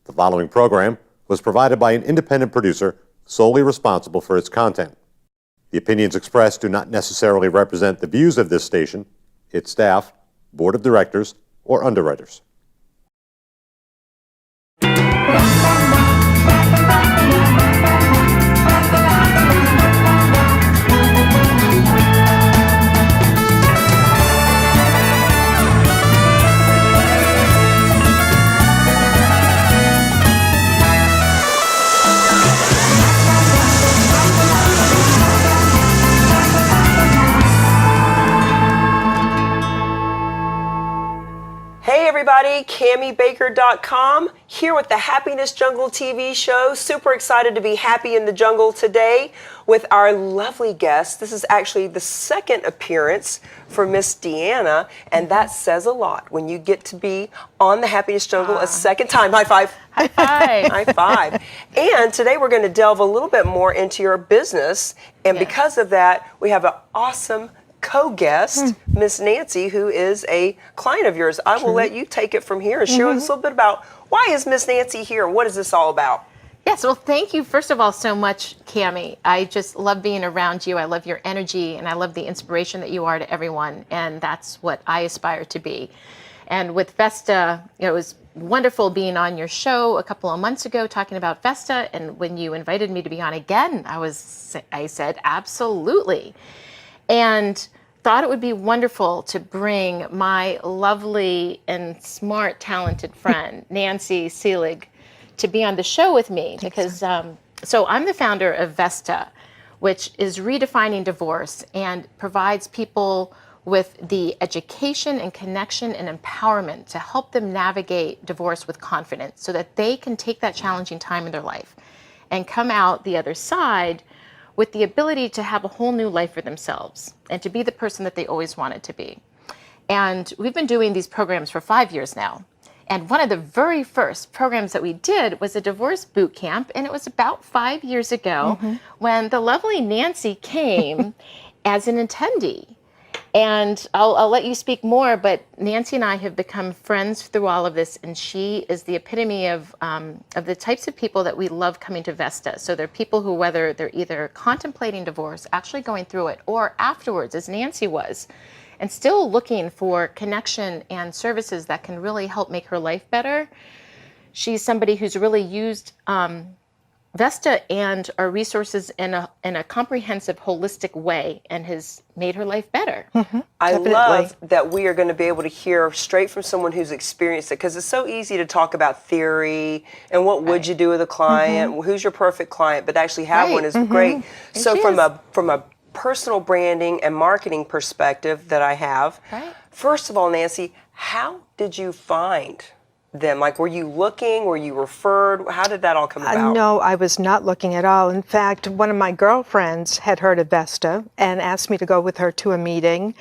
The following program was provided by an independent producer solely responsible for its content. The opinions expressed do not necessarily represent the views of this station, its staff, board of directors, or underwriters. Hey everybody, CammieBaker.com here with the Happiness Jungle TV show. Super excited to be happy in the jungle today with our lovely guest. This is actually the second appearance for Miss Deanna, and that says a lot when you get to be on the Happiness Jungle a second time. High five. High five. High five. And today we're going to delve a little bit more into your business, and because of that, we have an awesome co-guest, Miss Nancy, who is a client of yours. I will let you take it from here and share with us a little bit about why is Miss Nancy here? What is this all about? Yes, well, thank you, first of all, so much, Cammie. I just love being around you. I love your energy, and I love the inspiration that you are to everyone, and that's what I aspire to be. And with Vesta, it was wonderful being on your show a couple of months ago talking about Vesta, and when you invited me to be on again, I said, absolutely. And thought it would be wonderful to bring my lovely and smart, talented friend, Nancy Seelig, to be on the show with me because, so I'm the founder of Vesta, which is redefining divorce and provides people with the education and connection and empowerment to help them navigate divorce with confidence so that they can take that challenging time in their life and come out the other side with the ability to have a whole new life for themselves and to be the person that they always wanted to be. And we've been doing these programs for 5 years now. And one of the very first programs that we did was a divorce boot camp, and it was about 5 years ago when the lovely Nancy came as an attendee. And I'll let you speak more, but Nancy and I have become friends through all of this, and she is the epitome of the types of people that we love coming to Vesta. So they're people who, whether they're either contemplating divorce, actually going through it, or afterwards, as Nancy was, and still looking for connection and services that can really help make her life better. She's somebody who's really used Vesta and our resources in a comprehensive, holistic way and has made her life better. I love that we are going to be able to hear straight from someone who's experienced it, because it's so easy to talk about theory and what would you do with a client, who's your perfect client, but actually have one is great. So from a personal branding and marketing perspective that I have, first of all, Nancy, how did you find them? Like, were you looking? Were you referred? How did that all come about? No, I was not looking at all. In fact, one of my girlfriends had heard of Vesta and asked me to go with her to a meeting.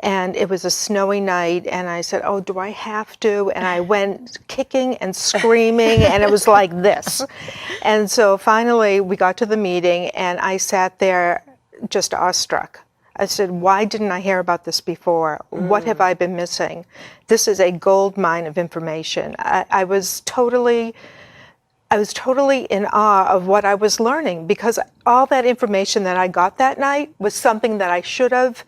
And it was a snowy night, and I said, oh, do I have to? And I went kicking and screaming, and it was like this. And so finally, we got to the meeting, and I sat there just awestruck. I said, why didn't I hear about this before? What have I been missing? This is a gold mine of information. I was totally in awe of what I was learning, because all that information that I got that night was something that I should have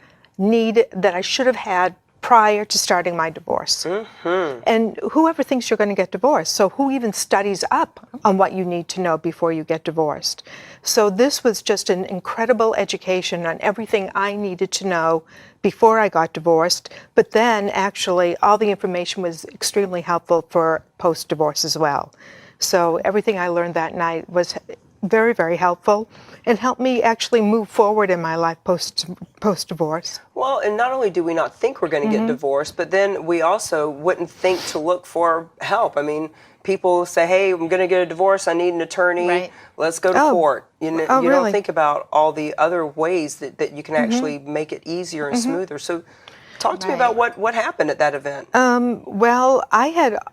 had prior to starting my divorce. And whoever thinks you're going to get divorced, so who even studies up on what you need to know before you get divorced? So this was just an incredible education on everything I needed to know before I got divorced, but then actually all the information was extremely helpful for post-divorce as well. So everything I learned that night was very, very helpful and helped me actually move forward in my life post-divorce. Well, and not only do we not think we're going to get divorced, but then we also wouldn't think to look for help. I mean, people say, hey, I'm going to get a divorce, I need an attorney, let's go to court. You know, you don't think about all the other ways that you can actually make it easier and smoother. So talk to me about what happened at that event. Well,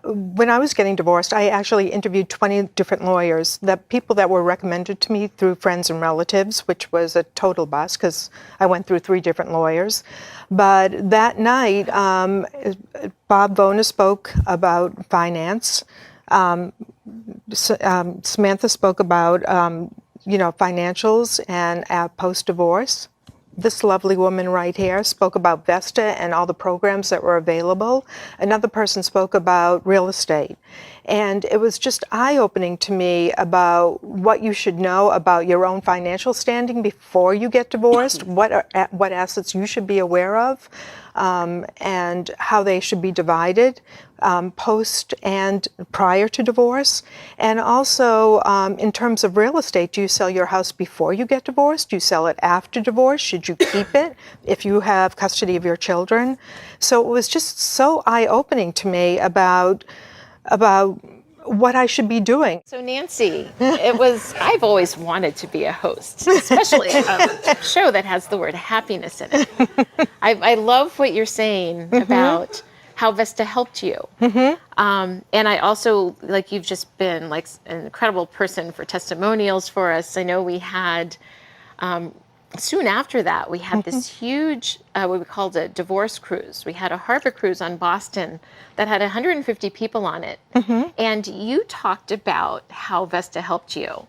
when I was getting divorced, I actually interviewed 20 different lawyers, people that were recommended to me through friends and relatives, which was a total bust because I went through 3 different lawyers. But that night, Bob Vona spoke about finance. Samantha spoke about, financials and post-divorce. This lovely woman right here spoke about Vesta and all the programs that were available. Another person spoke about real estate. And it was just eye-opening to me about what you should know about your own financial standing before you get divorced, what assets you should be aware of, and how they should be divided post and prior to divorce. And also, in terms of real estate, do you sell your house before you get divorced? Do you sell it after divorce? Should you keep it if you have custody of your children? So it was just so eye-opening to me about what I should be doing. So Nancy, I've always wanted to be a host, especially a show that has the word happiness in it. I love what you're saying about how Vesta helped you. And I also, you've just been an incredible person for testimonials for us. I know we had, soon after that, we had this huge, what we called a divorce cruise. We had a harbor cruise on Boston that had 150 people on it. And you talked about how Vesta helped you.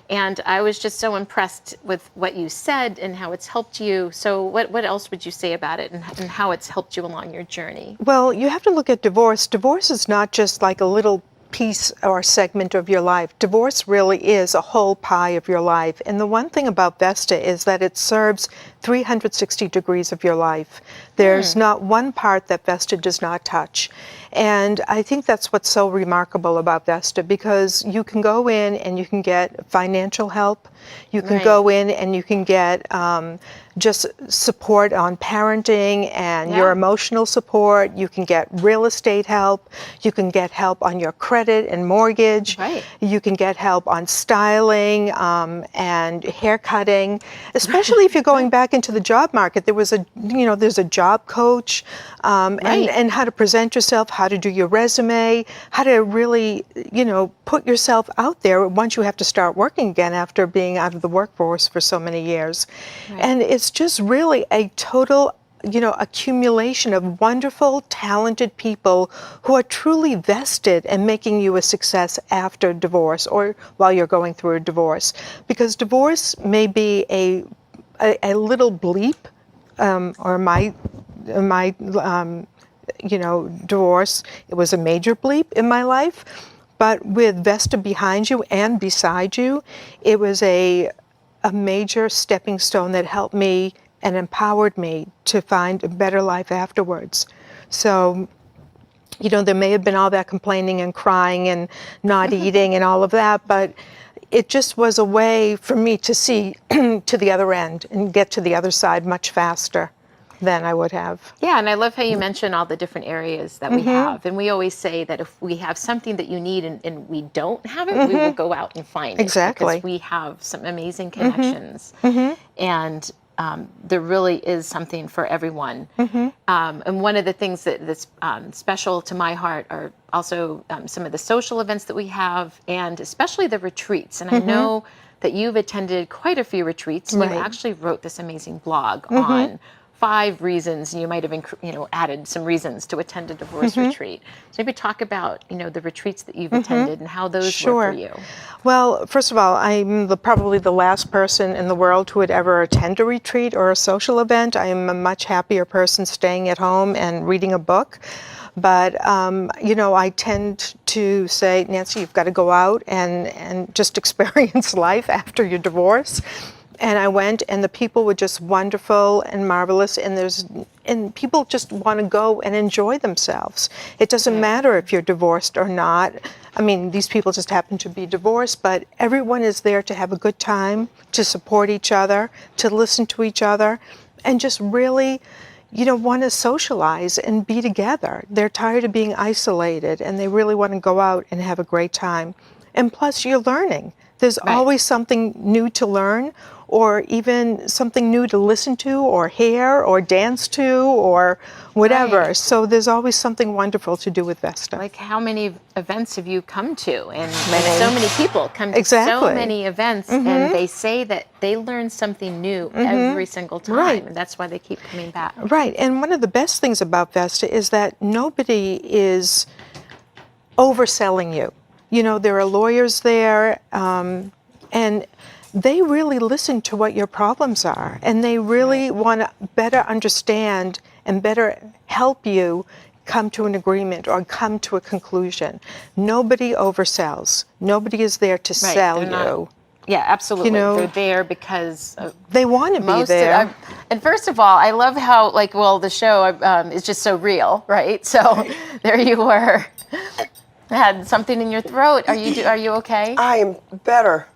And I was just so impressed with what you said and how it's helped you. So what else would you say about it and how it's helped you along your journey? Well, you have to look at divorce. Divorce is not just like a little piece or segment of your life. Divorce really is a whole pie of your life. And the one thing about Vesta is that it serves 360 degrees of your life. There's not one part that Vesta does not touch. And I think that's what's so remarkable about Vesta, because you can go in and you can get financial help. You can go in and you can get just support on parenting and your emotional support. You can get real estate help. You can get help on your credit and mortgage. You can get help on styling and hair cutting, especially if you're going back into the job market. There's a job coach and how to present yourself, how to do your resume, how to really, put yourself out there once you have to start working again after being out of the workforce for so many years. And it's just really a total accumulation of wonderful, talented people who are truly vested in making you a success after divorce or while you're going through a divorce. Because divorce may be a little bleep, or my divorce, it was a major bleep in my life. But with Vesta behind you and beside you, it was a major stepping stone that helped me and empowered me to find a better life afterwards. So, there may have been all that complaining and crying and not eating and all of that, but it just was a way for me to see to the other end and get to the other side much faster than I would have. Yeah, and I love how you mention all the different areas that we have. And we always say that if we have something that you need and we don't have it, we will go out and find it. Exactly. Because we have some amazing connections. And there really is something for everyone. And one of the things that's special to my heart are also some of the social events that we have, and especially the retreats. And I know that you've attended quite a few retreats. And you actually wrote this amazing blog on 5 reasons, and you might have added some reasons to attend a divorce retreat. So maybe talk about the retreats that you've attended and how those were for you. Well, first of all, I'm probably the last person in the world who would ever attend a retreat or a social event. I am a much happier person staying at home and reading a book. But, I tend to say, Nancy, you've got to go out and just experience life after your divorce. And I went, and the people were just wonderful and marvelous, and people just want to go and enjoy themselves. It doesn't matter if you're divorced or not. I mean, these people just happen to be divorced, but everyone is there to have a good time, to support each other, to listen to each other, and just really, want to socialize and be together. They're tired of being isolated, and they really want to go out and have a great time. And plus, you're learning. There's always something new to learn, or even something new to listen to, or hear, or dance to, or whatever. So there's always something wonderful to do with Vesta. Like, how many events have you come to? And so many people come to so many events, and they say that they learn something new every single time, and that's why they keep coming back. Right, and one of the best things about Vesta is that nobody is overselling you. You know, there are lawyers there, and they really listen to what your problems are, and they really want to better understand and better help you come to an agreement or come to a conclusion. Nobody oversells. Nobody is there to sell they're not- you. Yeah, absolutely. You know, they're there because They want to be most there. of, and first of all, I love how the show is just so real, right? So there you were, had something in your throat. Are you okay? I am better.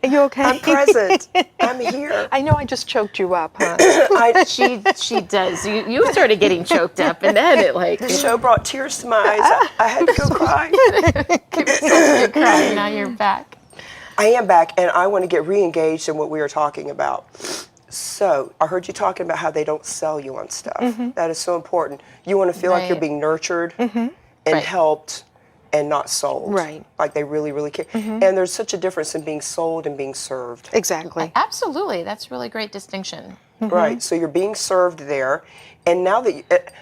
Are you okay? I'm present. I'm here. I know I just choked you up, huh? She does. You started getting choked up, and then The show brought tears to my eyes. I had to go cry. you're crying. Now you're back. I am back, and I want to get re-engaged in what we were talking about. So, I heard you talking about how they don't sell you on stuff. That is so important. You want to feel like you're Right. being nurtured and Right. helped and not sold. Right. Like they really, really care. And there's such a difference in being sold and being served. Exactly. Absolutely, that's a really great distinction. Right. So you're being served there. And now that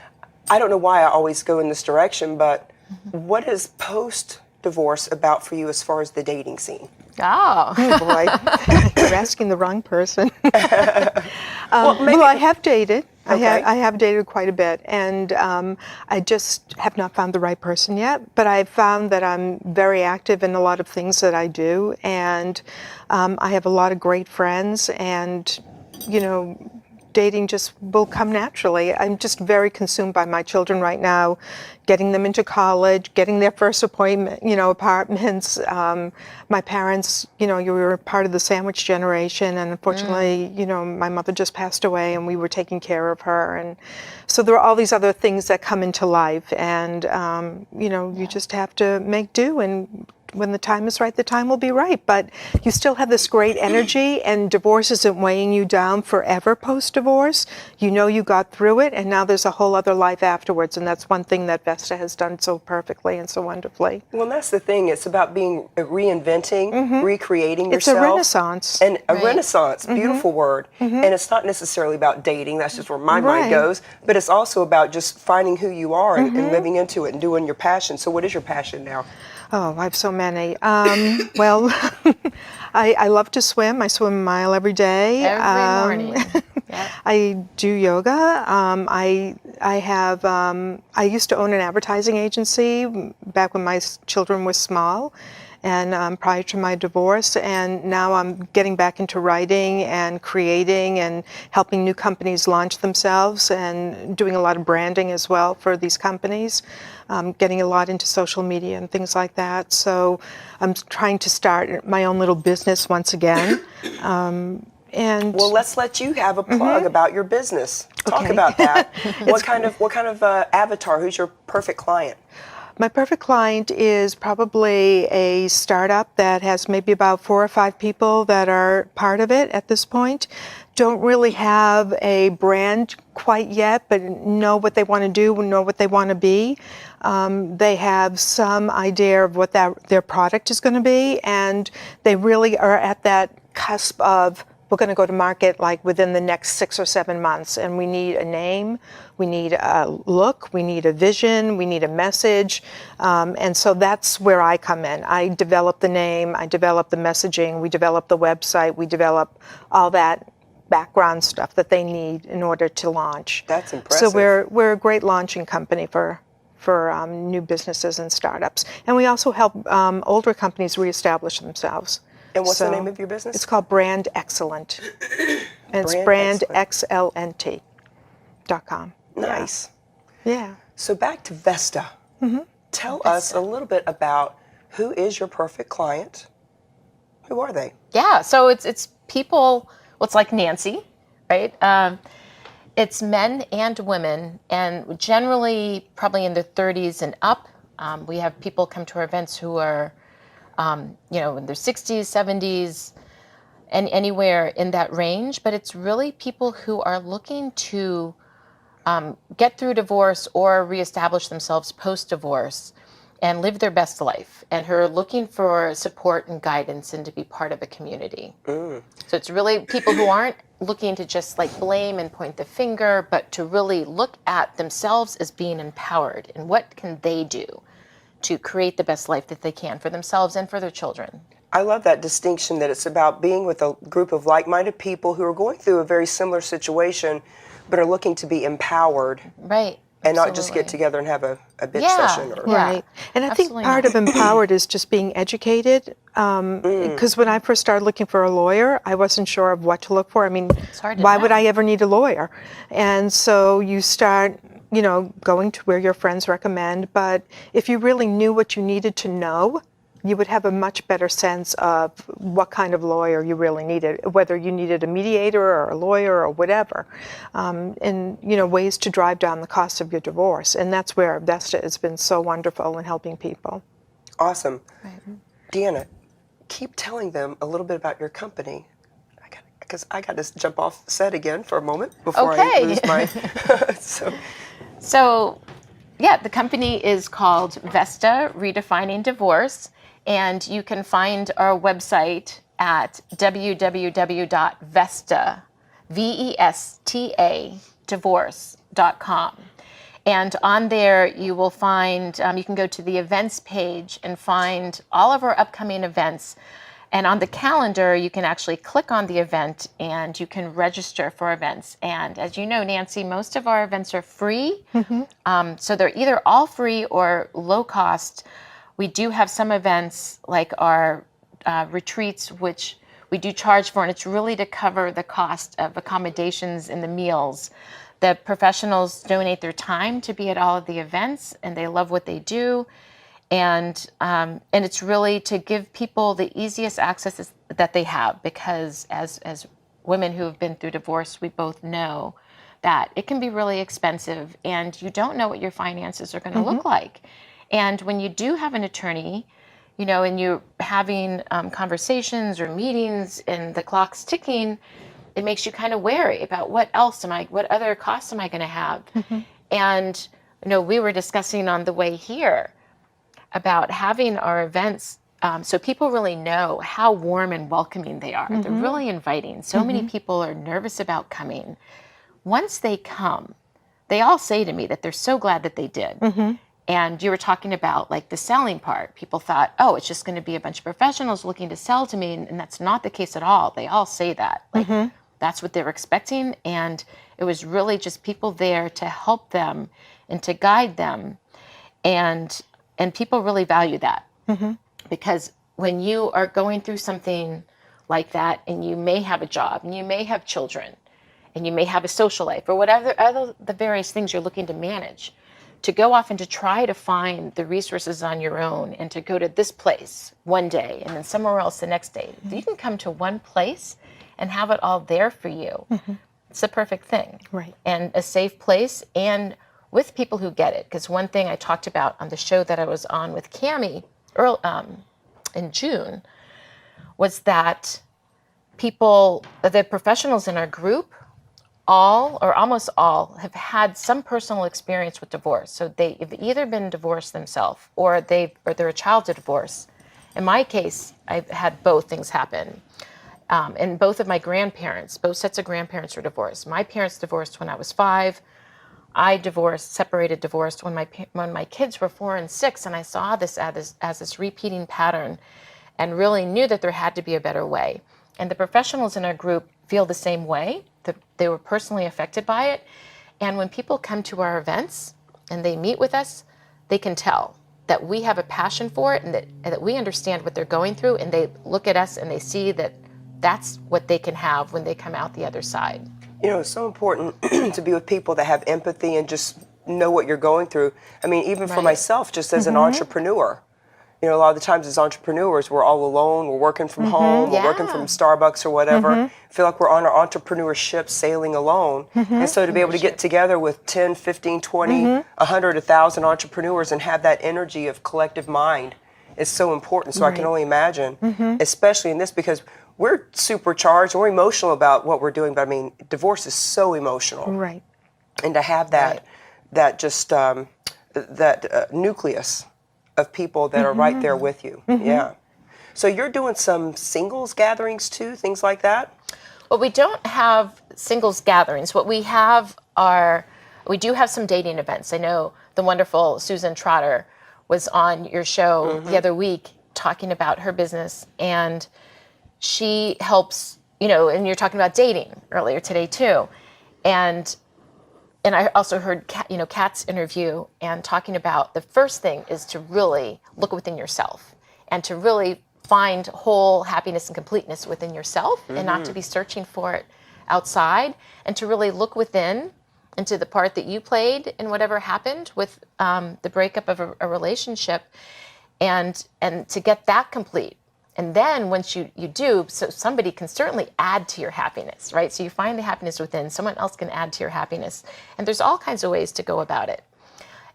I don't know why I always go in this direction, but what is post-divorce about for you as far as the dating scene? Oh, Boy, you're asking the wrong person. Well, maybe, Well, I have dated. Okay. I have dated quite a bit, and I just have not found the right person yet. But I've found that I'm very active in a lot of things that I do, and I have a lot of great friends, and you know, dating just will come naturally. I'm just very consumed by my children right now, getting them into college, getting their first apartments. My parents, you were part of the sandwich generation, and unfortunately, my mother just passed away, and we were taking care of her. And so there are all these other things that come into life, and you just have to make do. And when the time is right, the time will be right. But you still have this great energy, and divorce isn't weighing you down forever post-divorce. You know you got through it, and now there's a whole other life afterwards. And that's one thing that Vesta has done so perfectly and so wonderfully. well, that's the thing. It's about being reinventing, recreating It's yourself. a renaissance. And a renaissance, beautiful word. And it's not necessarily about dating, that's just where my mind Right. goes, but it's also about just finding who you are and living into it and doing your passion. So what is your passion now? Oh, I have so many. Well, I love to swim. I swim a mile every day. every morning. Yeah. I do yoga. I used to own an advertising agency back when my children were small, and prior to my divorce. And now I'm getting back into writing and creating and helping new companies launch themselves and doing a lot of branding as well for these companies. Getting a lot into social media and things like that. So I'm trying to start my own little business once again. And Well, let's let you have a plug about your business. Talk Okay. about that. What kind of avatar? Who's your perfect client? my perfect client is probably a startup that has maybe about 4 or 5 people that are part of it at this point. Don't really have a brand quite yet, but know what they want to do, know what they want to be. They have some idea of what their product is going to be, and they really are at that cusp of, we're going to go to market like within the next 6 or 7 months, and we need a name, we need a look, we need a vision, we need a message, and so that's where I come in. I develop the name, I develop the messaging, we develop the website, we develop all that background stuff that they need in order to launch. That's impressive. So we're a great launching company for new businesses and startups, and we also help older companies reestablish themselves. And what's the name of your business? It's called Brand Excellent. And it's Brand Excellent. brandexcellent.com. Nice. Yeah. So back to Vesta. Tell us a little bit about who is your perfect client. Who are they? Yeah, so it's people. Well, it's like Nancy, right? It's men and women, and generally probably in their 30s and up. We have people come to our events who are, in their 60s, 70s, and anywhere in that range. But it's really people who are looking to get through divorce or reestablish themselves post-divorce and live their best life, and who are looking for support and guidance and to be part of a community. So it's really people who aren't looking to just like blame and point the finger, but to really look at themselves as being empowered and what can they do to create the best life that they can for themselves and for their children. I love that distinction that it's about being with a group of like-minded people who are going through a very similar situation, but are looking to be empowered. Right. And not just Absolutely. get together and have a bitch Yeah. session. Or, Yeah. Right. And I think Absolutely part not. of empowered is just being educated. Because when I first started looking for a lawyer, I wasn't sure of what to look for. I mean, hard to why know. would I ever need a lawyer? And so you start, going to where your friends recommend. But if you really knew what you needed to know, you would have a much better sense of what kind of lawyer you really needed, whether you needed a mediator or a lawyer or whatever, and ways to drive down the cost of your divorce. And that's where Vesta has been so wonderful in helping people. Awesome. Deanna, keep telling them a little bit about your company. Because I got to jump off set again for a moment before I Okay. lose my... So, yeah, the company is called Vesta Redefining Divorce, and you can find our website at www.vesta, V-E-S-T-A, divorce.com. And on there, you will find, you can go to the events page and find all of our upcoming events. And on the calendar, you can actually click on the event and you can register for events. And as you know, Nancy, most of our events are free. So they're either all free or low cost. We do have some events like our retreats, which we do charge for, and it's really to cover the cost of accommodations and the meals. The professionals donate their time to be at all of the events, and they love what they do. And it's really to give people the easiest access that they have, because as women who have been through divorce, we both know that it can be really expensive, and you don't know what your finances are going to look like. And when you do have an attorney, and you're having conversations or meetings, and the clock's ticking, it makes you kind of wary about what other costs am I going to have? And we were discussing on the way here about having our events so people really know how warm and welcoming they are. They're really inviting. So many people are nervous about coming. Once they come, they all say to me that they're so glad that they did. And you were talking about like the selling part. People thought, oh, it's just going to be a bunch of professionals looking to sell to me. And that's not the case at all. They all say that. Like that's what they were expecting. And it was really just people there to help them and to guide them. And people really value that. Because when you are going through something like that, and you may have a job, and you may have children, and you may have a social life, or whatever other the various things you're looking to manage, to go off and to try to find the resources on your own, and to go to this place one day and then somewhere else the next day. You can come to one place and have it all there for you. It's the perfect thing. Right. And a safe place, and with people who get it. Because one thing I talked about on the show that I was on with Cammie in June was that the professionals in our group, all or almost all, have had some personal experience with divorce. So they've either been divorced themselves or they're a child of divorce. In my case, I've had both things happen. And both of my grandparents, both sets of grandparents were divorced. My parents divorced when I was 5. I separated, divorced when my kids were 4 and 6, and I saw this as this repeating pattern, and really knew that there had to be a better way. And the professionals in our group feel the same way. They were personally affected by it. And when people come to our events and they meet with us, they can tell that we have a passion for it, and that we understand what they're going through, and they look at us and they see that that's what they can have when they come out the other side. It's so important to be with people that have empathy and just know what you're going through. I mean, even for myself, just as an entrepreneur, a lot of the times as entrepreneurs, we're all alone, we're working from home, we're working from Starbucks or whatever. Feel like we're on our entrepreneurship sailing alone. And so to be able to get together with 10, 15, 20, 100, 1,000 entrepreneurs and have that energy of collective mind is so important. So I can only imagine, especially in this, because we're supercharged, we're emotional about what we're doing, but I mean, divorce is so emotional. Right. And to have that nucleus of people that are right there with you. Yeah. So you're doing some singles gatherings too, things like that? Well, we don't have singles gatherings. What we have we do have some dating events. I know the wonderful Susan Trotter was on your show the other week talking about her business, and she helps, and you're talking about dating earlier today too. And I also heard Kat's interview and talking about the first thing is to really look within yourself and to really find whole happiness and completeness within yourself and not to be searching for it outside, and to really look within into the part that you played in whatever happened with the breakup of a relationship, and to get that complete. And then once you do, so somebody can certainly add to your happiness, right? So you find the happiness within, someone else can add to your happiness. And there's all kinds of ways to go about it.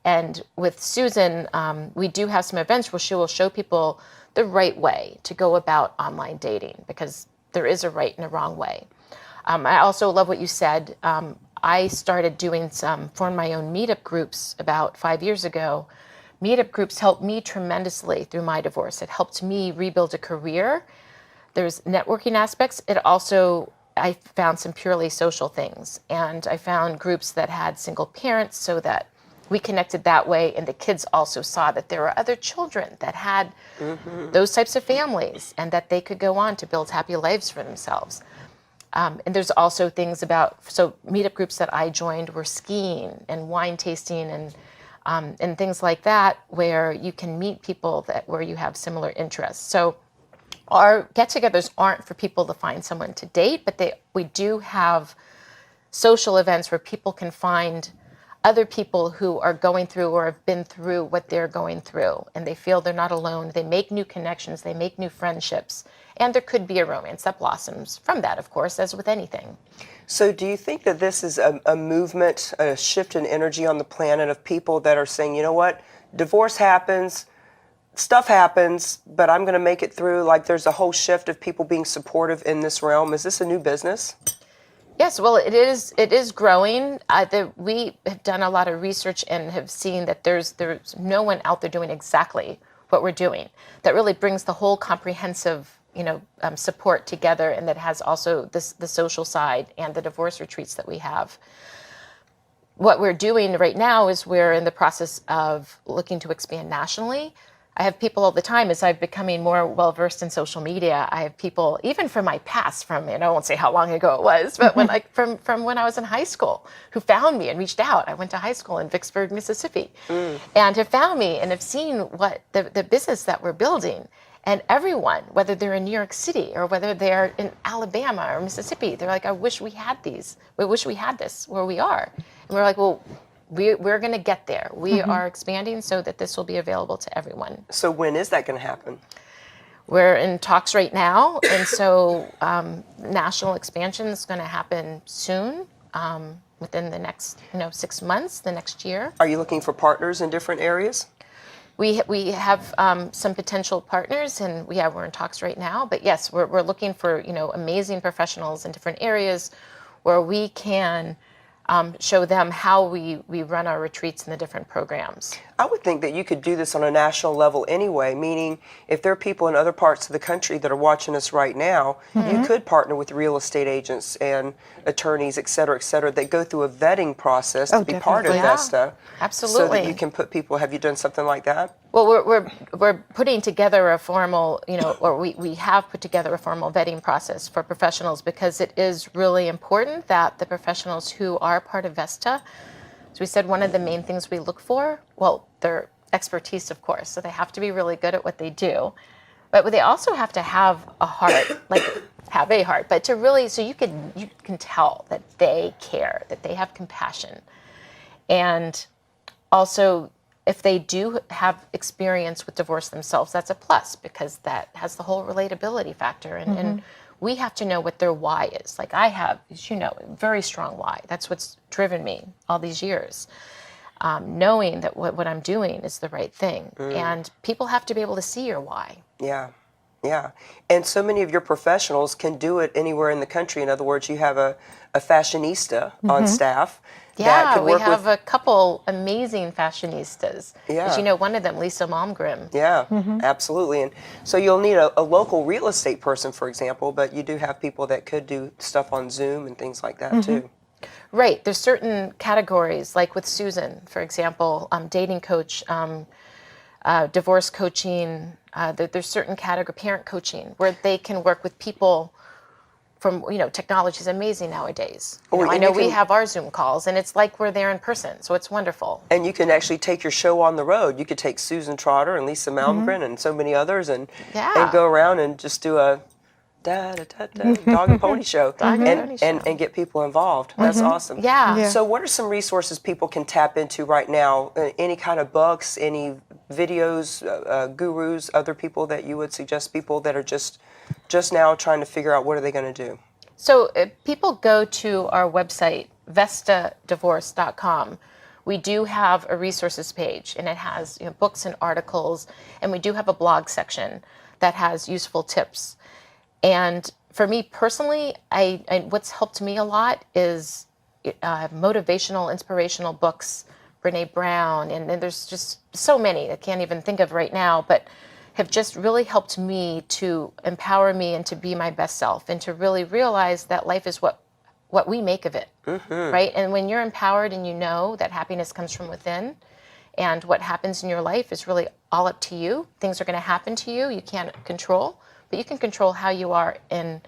And with Susan, we do have some events where she will show people the right way to go about online dating, because there is a right and a wrong way. I also love what you said. I started doing formed my own meetup groups about 5 years ago. Meetup groups helped me tremendously through my divorce. It helped me rebuild a career. There's networking aspects. I found some purely social things. And I found groups that had single parents so that we connected that way. And the kids also saw that there were other children that had those types of families and that they could go on to build happy lives for themselves. And there's also things so meetup groups that I joined were skiing and wine tasting and things like that, where you can meet people where you have similar interests. So our get-togethers aren't for people to find someone to date, but we do have social events where people can find other people who are going through or have been through what they're going through, and they feel they're not alone. They make new connections, they make new friendships, and there could be a romance that blossoms from that, of course, as with anything. So do you think that this is a movement, a shift in energy on the planet of people that are saying, you know what, divorce happens, stuff happens, but I'm going to make it through? Like, there's a whole shift of people being supportive in this realm. Is this a new business? Yes, well, it is growing. We have done a lot of research and have seen that there's no one out there doing exactly what we're doing that really brings the whole comprehensive support together, and that has also the social side and the divorce retreats that we have. What we're doing right now is we're in the process of looking to expand nationally. I have people all the time, as I'm becoming more well-versed in social media, I have people, even from my past, I won't say how long ago it was, but from when I was in high school, who found me and reached out. I went to high school in Vicksburg, Mississippi, and have found me and have seen what the business that we're building. And everyone, whether they're in New York City or whether they're in Alabama or Mississippi, they're like, I wish we had these. We wish we had this where we are. And we're like, well, we're going to get there. We are expanding so that this will be available to everyone. So when is that going to happen? We're in talks right now, and so national expansion is going to happen soon, within the next 6 months, the next year. Are you looking for partners in different areas? We have some potential partners, and we're in talks right now. But yes, we're looking for amazing professionals in different areas where we can show them how we run our retreats and the different programs. I would think that you could do this on a national level anyway, meaning if there are people in other parts of the country that are watching us right now, you could partner with real estate agents and attorneys, et cetera, that go through a vetting process to be part of Vesta. Absolutely. So that you can put people, have you done something like that? Well, we're putting together a formal, or we have put together a formal vetting process for professionals, because it is really important that the professionals who are part of Vesta, as we said, one of the main things we look for, well, their expertise, of course, so they have to be really good at what they do, but they also have to have a heart, but to really, so you can tell that they care, that they have compassion, and also, if they do have experience with divorce themselves, that's a plus, because that has the whole relatability factor. And we have to know what their why is. Like I have, as you know, a very strong why. That's what's driven me all these years. Knowing that what I'm doing is the right thing. And people have to be able to see your why. Yeah. And so many of your professionals can do it anywhere in the country. In other words, you have a fashionista on staff. Yeah, we have a couple amazing fashionistas. Yeah. As you know, one of them, Lisa Malmgren. Yeah, absolutely. And so you'll need a local real estate person, for example, but you do have people that could do stuff on Zoom and things like that too. Right. There's certain categories, like with Susan, for example, dating coach, divorce coaching. There's certain category, parent coaching, where they can work with people from, technology is amazing nowadays. I know we have our Zoom calls, and it's like we're there in person, so it's wonderful. And you can actually take your show on the road. You could take Susan Trotter and Lisa Malmgren and so many others and go around and just do a dog and pony show and get people involved. That's awesome. Yeah. So what are some resources people can tap into right now? Any kind of books, any videos, gurus, other people that you would suggest, people that are just now trying to figure out what are they going to do? So people go to our website, vestadivorce.com. We do have a resources page, and it has books and articles, and we do have a blog section that has useful tips. And for me personally, what's helped me a lot is motivational, inspirational books, Brene Brown, and there's just so many I can't even think of right now, but have just really helped me to empower me and to be my best self and to really realize that life is what we make of it, right? And when you're empowered and you know that happiness comes from within, and what happens in your life is really all up to you. Things are going to happen to you can't control, but you can control how you are in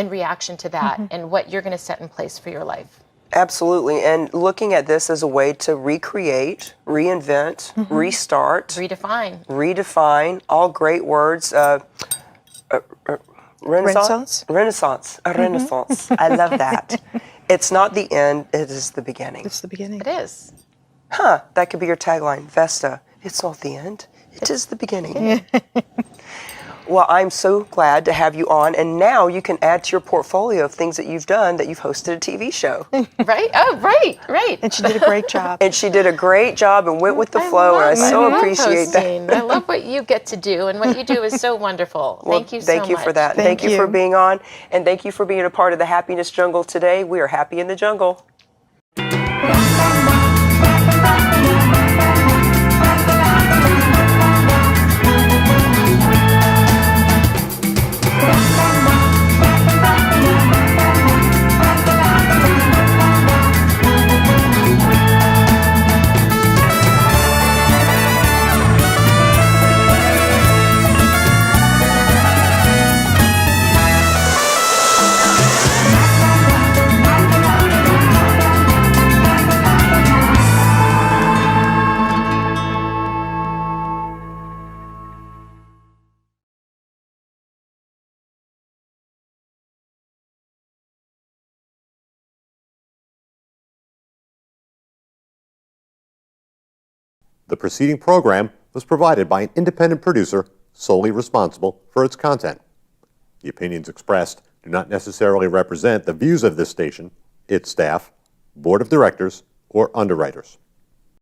reaction to that and what you're going to set in place for your life. Absolutely. And looking at this as a way to recreate, reinvent, restart, redefine, all great words. Renaissance. I love that. It's not the end, it is the beginning. It's the beginning. It is. That could be your tagline. Vesta, it's not the end, it is the beginning. Well, I'm so glad to have you on, and now you can add to your portfolio of things that you've done, that you've hosted a TV show. Right? Oh, right. And she did a great job. And she did a great job and went with the flow, and I so appreciate that. I love what you get to do, and what you do is so wonderful. Well, thank you so much. Thank you for that. Thank you you for being on, and thank you for being a part of the Happiness Jungle today. We are happy in the jungle. The preceding program was provided by an independent producer solely responsible for its content. The opinions expressed do not necessarily represent the views of this station, its staff, board of directors, or underwriters.